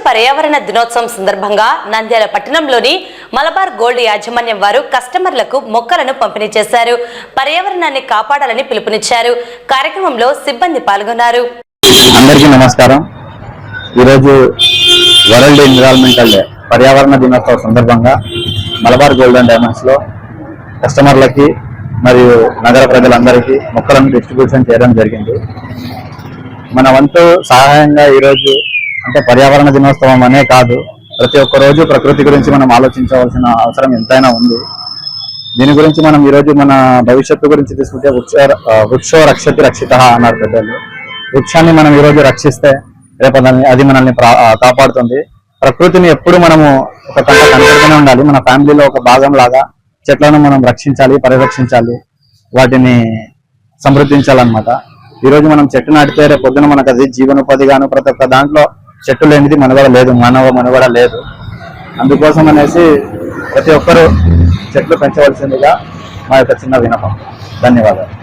పర్యావరణ దినోత్సవం సందర్భంగా నంద్యాల పట్టణంలోని మలబార్ గోల్డ్ యాజమాన్యం వారు కస్టమర్లకు మొక్కలను పంపిణీ చేశారు. పర్యావరణాన్ని కాపాడాలని పిలుపునిచ్చారు. కార్యక్రమంలో సిబ్బంది పాల్గొన్నారు. అందరికీ నమస్కారం. ఈరోజు వరల్డ్ ఎన్విరాన్మెంటల్ డే పర్యావరణ దినోత్సవం సందర్భంగా మలబార్ గోల్డ్ అండ్ డైమండ్స్ లో కస్టమర్లకి మరియు నగర ప్రజలందరికీ మొక్కలను డిస్ట్రిబ్యూషన్ చేయడం జరిగింది. మన వంతు సహాయంగా ఈరోజు అంటే పర్యావరణ దినోత్సవం అనే కాదు, ప్రతి ఒక్క రోజు ప్రకృతి గురించి మనం ఆలోచించవలసిన అవసరం ఎంతైనా ఉంది. దీని గురించి మనం ఈరోజు మన భవిష్యత్తు గురించి తీసుకుంటే వృక్షో రక్షతి రక్షిత అన్నారు పెద్దలు. వృక్షాన్ని మనం ఈరోజు రక్షిస్తే రేపు అది మనల్ని కాపాడుతుంది. ప్రకృతిని ఎప్పుడు మనము ఒక కంట కనిపెడుతూనే ఉండాలి. మన ఫ్యామిలీలో ఒక భాగం లాగా చెట్లను మనం రక్షించాలి, పరిరక్షించాలి, వాటిని సమృద్ధించాలన్నమాట. ఈరోజు మనం చెట్టు నాటితే రేపు పొద్దున మనకు అది జీవనోపాధిగాను ప్రతి ఒక్క దాంట్లో చెట్టు లేనిది మనుగడ లేదు, మానవ మనుగడ లేదు. అందుకోసం అనేసి ప్రతి ఒక్కరూ చెట్లు పెంచవలసిందిగా మా యొక్క చిన్న విన్నపం. ధన్యవాదాలు.